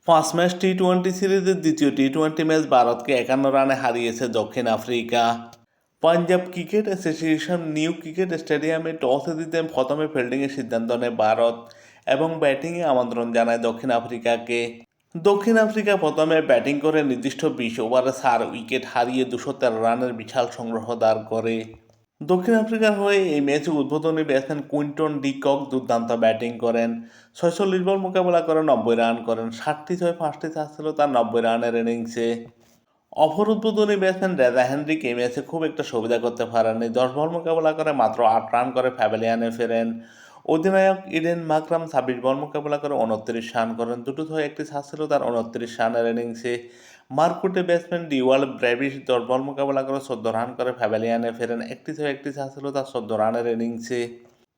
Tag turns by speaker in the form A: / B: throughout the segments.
A: পাঁচ ম্যাচ টি-20 সিরিজের দ্বিতীয় টি-20 ম্যাচ ভারতকে 51 রানে হারিয়েছে দক্ষিণ Africa. Punjab cricket association new cricket স্টেডিয়ামে টসে জিতে প্রথমে ফিল্ডিংয়ের সিদ্ধান্ত নেয় ভারত এবং ব্যাটিংয়ে আমন্ত্রণ জানায় দক্ষিণ আফ্রিকাকে। দক্ষিণ আফ্রিকা প্রথমে ব্যাটিং করে নির্দিষ্ট 20 ওভারে 4 উইকেট হারিয়ে 213 রানের বিশাল সংগ্রহ দাঁড় করে। দক্ষিণ আফ্রিকার হয়ে এই ম্যাচে উদ্বোধনী ব্যাটসম্যান কুইন্টন ডি কক দুর্দান্ত ব্যাটিং করেন। 46 বল মোকাবেলা করে 90 রান করেন। 7টি ছয় 5টি চার ছিল তার 90 রানের ইনিংসে। অপর উদ্বোধনী ব্যাটসম্যান রেজা হেনরিক এই ম্যাচে খুব একটা সুবিধা করতে পারেননি। 10 বল মোকাবেলা করে মাত্র 8 রান করে প্যাভিলিয়নে ফেরেন। অধিনায়ক ইডেন মাকরাম 26 বল মোকাবেলা করে 29 রান করেন। দুটো ছয় একটি চার ছিল তার 29 রানের ইনিংসে। মারকুটে ব্যাটসম্যান ডিওয়াল ব্রেভিস 10 বল মোকাবেলা করে 14 রান করে প্যাভিলিয়নে ফেরেন। একটি ছয় একটি চার ছিল তার 14 রানের ইনিংসে।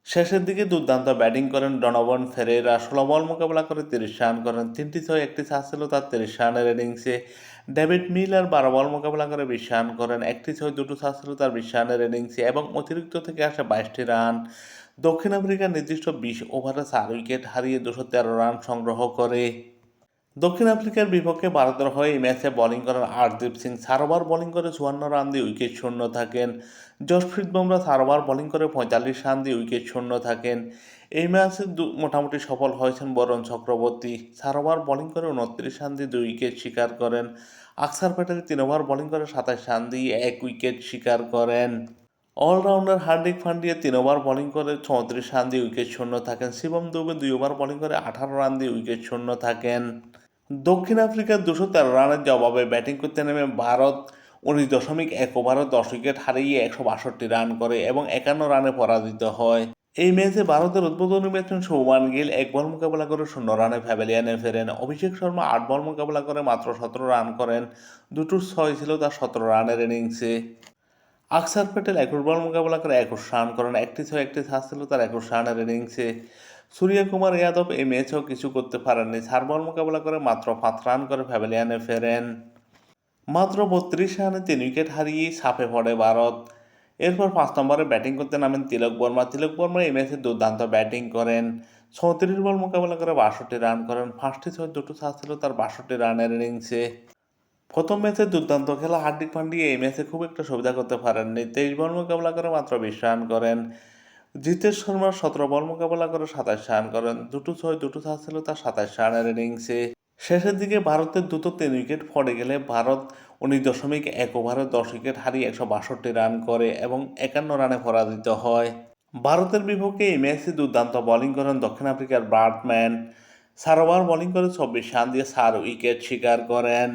A: শেষের দিকে দুর্দান্ত ব্যাটিং করেন ডনোভান ফেরেরা। 16 বল মোকাবেলা করে 30 রান করেন। 3টি ছয় একটি চার ছিল তার 30 রানের ইনিংসে। ডেভিড মিলার 12 বল মোকাবেলা করে 20 রান করেন। একটি ছয় দুটো চার ছিল তার 20 রানের ইনিংসে এবং অতিরিক্ত থেকে আসে 22টি রান। দক্ষিণ আফ্রিকা নির্দিষ্ট 20 ওভারে 4 উইকেট হারিয়ে 213 রান সংগ্রহ করে। দক্ষিণ আফ্রিকার বিপক্ষে ভারতের হয়ে এই ম্যাচে বোলিং করেন আরদীপ সিং। 4 ওভার বোলিং করে 54 রান দিয়ে উইকেট শূন্য থাকেন। জসপ্রীত বুমরা 4 ওভার বোলিং করে 45 রান দিয়ে উইকেট শূন্য থাকেন। এই ম্যাচে মোটামুটি সফল হয়েছেন বরুণ চক্রবর্তী। 4 ওভার বোলিং করে 29 রান দিয়ে 2 উইকেট শিকার করেন। আকসার প্যাটেল 3 ওভার বোলিং করে 27 রান দিয়ে 1 উইকেট শিকার করেন। Allrounder Hardik Pandya 3 over bowling করে 34 রান দিয়ে উইকেট শূন্য থাকেন। শিবম দুবে 2 ওভার বোলিং করে 18 রান দিয়ে উইকেট শূন্য থাকেন। দক্ষিণ আফ্রিকার 213 রানের জবাবে ব্যাটিং করতে নেমে ভারত 19.1 ওভারে 10 উইকেট হারিয়ে 162 রান করে এবং 51 রানে পরাজিত হয়। এই ম্যাচে ভারতের উদ্বোধনী ব্যাটসম্যান শুভমান গিল 1 বল মোকাবেলা করে 0 রানে প্যাভিলিয়নে ফেরেন। অভিষেক শর্মা 8 বল মোকাবেলা করে মাত্র 17 রান করেন। দুটো ছয় ছিল তার 17 রানের ইনিংসে। আকসার প্যাটেল 21 বল মোকাবেলা করে 21 রান করেন। একটি ছয় একটি চার ছিল তার 21 রানের ইনিংসে। সূর্যকুমার যাদব এই ম্যাচেও কিছু করতে পারেননি। 4 বল মোকাবেলা করে মাত্র 5 রান করে প্যাভিলিয়নে ফেরেন। মাত্র 32 রানে 3 উইকেট হারিয়ে ছাপে পড়ে ভারত। এরপর 5 নম্বরে ব্যাটিং করতে নামেন তিলক বর্মা। তিলক বর্মা এই ম্যাচে দুর্দান্ত ব্যাটিং করেন। 34 বল মোকাবেলা করে 62 রান করেন। 5টি ছয় দুটো চার ছিল তার 62 রানের ইনিংসে। প্রথম ম্যাচে দুর্দান্ত খেলা হার্দিক পান্ডিয়া এই ম্যাচে খুব একটা সুবিধা করতে পারেননি। 23 বল মোকাবেলা করে মাত্র 20 রান করেন। জিতেশ শর্মা 17 বল মোকাবেলা করে 27 রান করেন। দুটো ছয় দুটো চার ছিল তার 27 রানের ইনিংসে। শেষের দিকে ভারতের দ্রুত 3 উইকেট পড়ে গেলে ভারত 19.1 ওভারে 10 উইকেট হারিয়ে 162 রান করে এবং 51 রানে পরাজিত হয়। ভারতের বিপক্ষে এই ম্যাচে দুর্দান্ত বোলিং করেন দক্ষিণ আফ্রিকার ব্রাডম্যান। 4 ওভার বোলিং করে 24 রান দিয়ে 4 উইকেট শিকার করেন।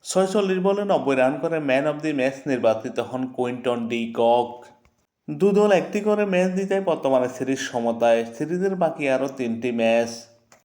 A: 46 বলে 90 রান করে ম্যান অব দি ম্যাচ নির্বাচিত হন কুইন্টন ডি কক। দুদল একটি করে ম্যাচ জিতায় বর্তমানে সিরিজ সমতায়। সিরিজের বাকি আরও 3টি ম্যাচ।